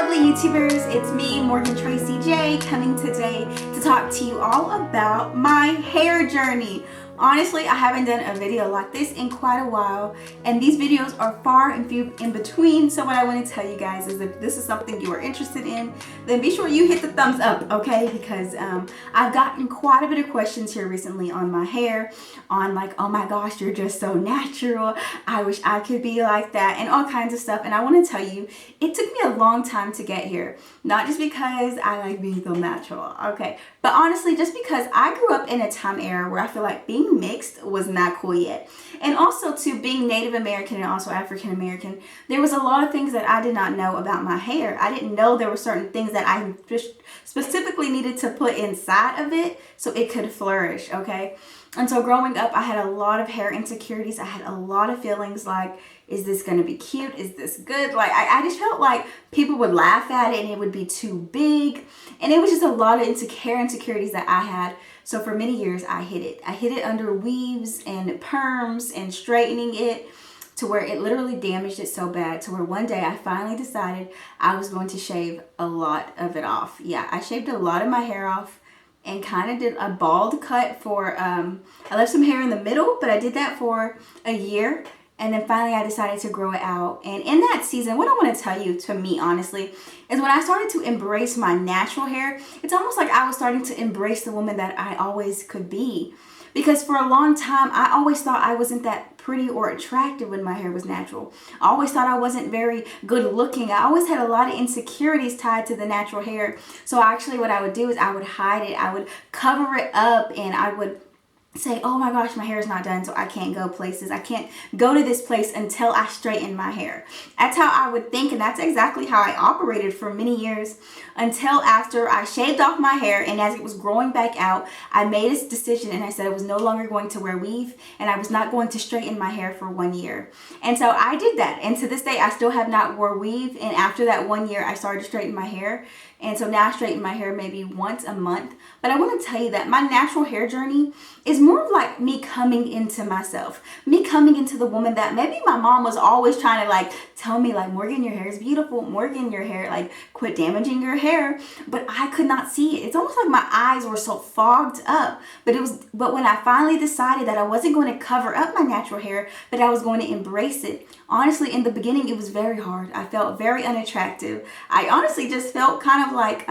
lovely YouTubers, it's me, Morgan Tracy J, coming today to talk to you all about my hair journey. Honestly, I haven't done a video like this in quite a while, and these videos are far and few in between. So what I want to tell you guys is if this is something you are interested in, then be sure you hit the thumbs up, okay? Because I've gotten quite a bit of questions here recently on my hair, on like, oh my gosh, you're just so natural. I wish I could be like that, and all kinds of stuff. And I want to tell you, it took me a long time to get here. Not just because I like being so natural, okay? But honestly, just because I grew up in a time era where I feel like being mixed was not cool yet. And also to being Native American and also African American, there was a lot of things that I did not know about my hair. I didn't know there were certain things that I just specifically needed to put inside of it so it could flourish, okay? And so growing up, I had a lot of hair insecurities. I had a lot of feelings like, is this going to be cute? Is this good? Like, I just felt like people would laugh at it and it would be too big. And it was just a lot of insecurities that I had. So for many years, I hid it. I hid it under weaves and perms and straightening it to where it literally damaged it so bad to where one day I finally decided I was going to shave a lot of it off. Yeah, I shaved a lot of my hair off and kind of did a bald cut for, I left some hair in the middle, but I did that for a year. And then finally I decided to grow it out. And in that season, what I want to tell you, to me honestly, is when I started to embrace my natural hair, it's almost like I was starting to embrace the woman that I always could be. Because for a long time, I always thought I wasn't that pretty or attractive when my hair was natural. I always thought I wasn't very good looking. I always had a lot of insecurities tied to the natural hair. So actually what I would do is I would hide it. I would cover it up and I would say, oh my gosh, my hair is not done, so I can't go places. I can't go to this place until I straighten my hair. That's how I would think, and that's exactly how I operated for many years until after I shaved off my hair, and as it was growing back out, I made a decision and I said I was no longer going to wear weave and I was not going to straighten my hair for 1 year. And so I did that, and to this day I still have not wore weave, and after that 1 year I started to straighten my hair. And so now I straighten my hair maybe once a month. But I want to tell you that my natural hair journey is more of like me coming into myself. Me coming into the woman that maybe my mom was always trying to like tell me like, Morgan, your hair is beautiful. Morgan, your hair, like quit damaging your hair. But I could not see it. It's almost like my eyes were so fogged up. But when I finally decided that I wasn't going to cover up my natural hair, but I was going to embrace it. Honestly, in the beginning, it was very hard. I felt very unattractive. I honestly just felt kind of like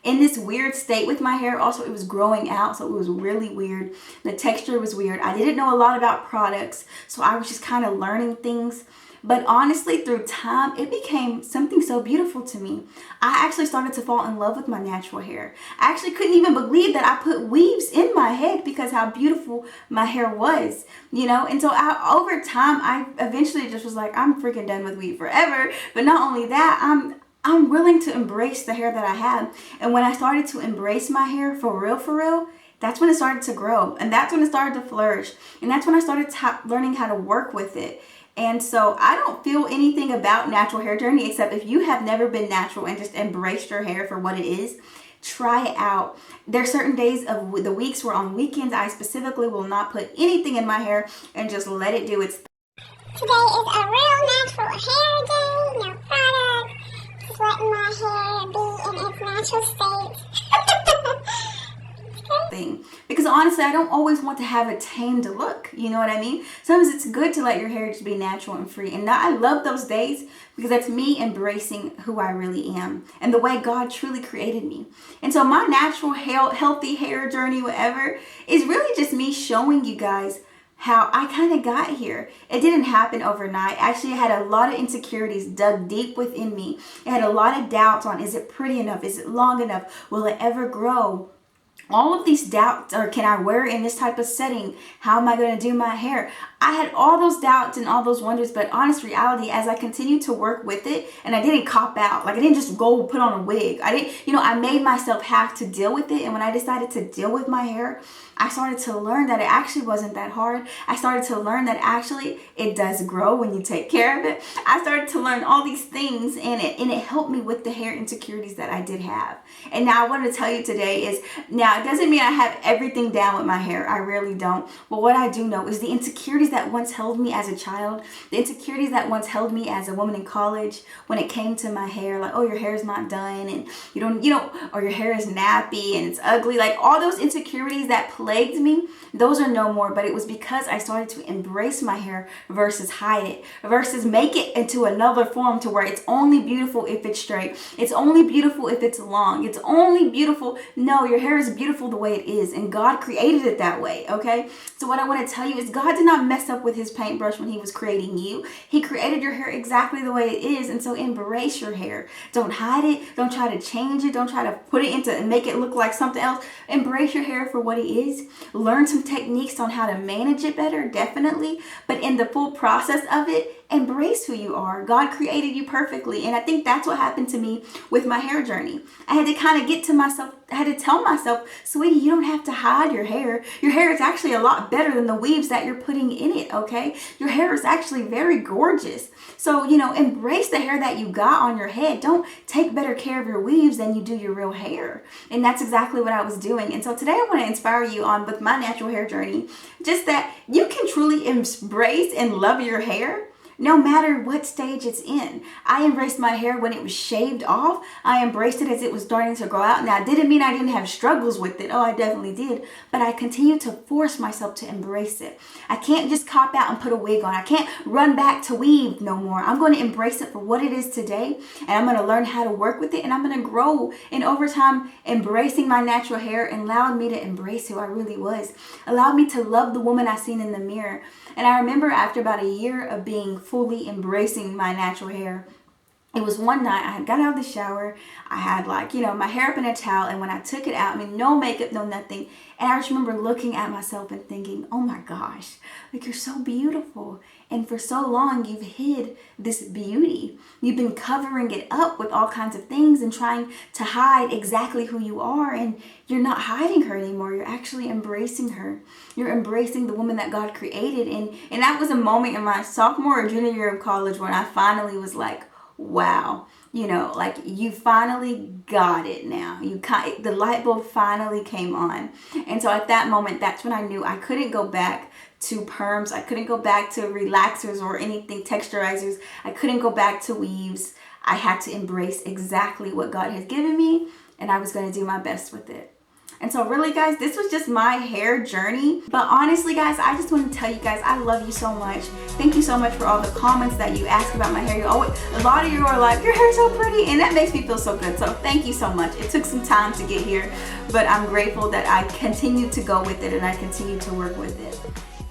in this weird state with my hair. Also, it was growing out, so it was really weird. The texture was weird. I didn't know a lot about products, so I was just kind of learning things. But honestly, through time, it became something so beautiful to me. I actually started to fall in love with my natural hair. I actually couldn't even believe that I put weaves in my head because how beautiful my hair was, you know? And so over time, I eventually just was like, I'm freaking done with weave forever. But not only that, I'm willing to embrace the hair that I have. And when I started to embrace my hair for real, that's when it started to grow. And that's when it started to flourish. And that's when I started learning how to work with it. And so I don't feel anything about natural hair journey, except if you have never been natural and just embraced your hair for what it is, try it out. There are certain days of the weeks where on weekends, I specifically will not put anything in my hair and just let it do its thing. Today is a real natural hair day, no product, just letting my hair be in its natural state. Thing. Because honestly, I don't always want to have a tamed look, you know what I mean? Sometimes it's good to let your hair just be natural and free, and I love those days because that's me embracing who I really am and the way God truly created me. And so my natural healthy hair journey, whatever, is really just me showing you guys how I kind of got here. It didn't happen overnight. Actually, I had a lot of insecurities dug deep within me. I had a lot of doubts on, is it pretty enough? Is it long enough? Will it ever grow? All of these doubts, or can I wear it in this type of setting? How am I going to do my hair? I had all those doubts and all those wonders, but honest reality, as I continued to work with it, and I didn't cop out, like I didn't just go put on a wig. I made myself have to deal with it. And when I decided to deal with my hair, I started to learn that it actually wasn't that hard. I started to learn that actually it does grow when you take care of it. I started to learn all these things, and it helped me with the hair insecurities that I did have. And now I want to tell you today is, now it doesn't mean I have everything down with my hair. I really don't. But what I do know is the insecurities insecurities that once held me as a child, the insecurities that once held me as a woman in college when it came to my hair, like, oh, your hair is not done, and or your hair is nappy and it's ugly, like all those insecurities that plagued me, those are no more. But it was because I started to embrace my hair versus hide it, versus make it into another form to where it's only beautiful if it's straight. It's only beautiful if it's long. It's only beautiful. No, your hair is beautiful the way it is, and God created it that way, okay? So what I want to tell you is God did not mess up with his paintbrush when he was creating you. He created your hair exactly the way it is, and so embrace your hair. Don't hide it. Don't try to change it. Don't try to put it into and make it look like something else. Embrace your hair for what it is. Learn some techniques on how to manage it better, definitely, but in the full process of it, embrace who you are. God created you perfectly. And I think that's what happened to me with my hair journey. I had to kind of get to myself, I had to tell myself, sweetie, you don't have to hide your hair. Your hair is actually a lot better than the weaves that you're putting in it, okay? Your hair is actually very gorgeous. So, embrace the hair that you got on your head. Don't take better care of your weaves than you do your real hair. And that's exactly what I was doing. And so today I want to inspire you on with my natural hair journey, just that you can truly embrace and love your hair no matter what stage it's in. I embraced my hair when it was shaved off. I embraced it as it was starting to grow out. Now, it didn't mean I didn't have struggles with it. Oh, I definitely did. But I continued to force myself to embrace it. I can't just cop out and put a wig on. I can't run back to weave no more. I'm going to embrace it for what it is today. And I'm going to learn how to work with it. And I'm going to grow. And over time, embracing my natural hair allowed me to embrace who I really was. Allowed me to love the woman I seen in the mirror. And I remember after about a year of being fully embracing my natural hair, it was one night I had got out of the shower. I had my hair up in a towel, and when I took it out, no makeup, no nothing. And I just remember looking at myself and thinking, oh my gosh, you're so beautiful. And for so long, you've hid this beauty. You've been covering it up with all kinds of things and trying to hide exactly who you are. And you're not hiding her anymore. You're actually embracing her. You're embracing the woman that God created. And that was a moment in my sophomore or junior year of college when I finally was like, wow, you finally got it now. The light bulb finally came on. And so at that moment, that's when I knew I couldn't go back to perms. I couldn't go back to relaxers or anything, texturizers. I couldn't go back to weaves. I had to embrace exactly what God has given me, and I was going to do my best with it. And so really, guys, this was just my hair journey. But honestly, guys, I just want to tell you guys, I love you so much. Thank you so much for all the comments that you ask about my hair. A lot of you are like, your hair's so pretty, and that makes me feel so good. So thank you so much. It took some time to get here, but I'm grateful that I continue to go with it and I continue to work with it.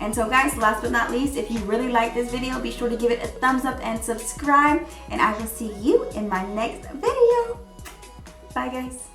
And so guys, last but not least, if you really like this video, be sure to give it a thumbs up and subscribe, and I will see you in my next video. Bye guys.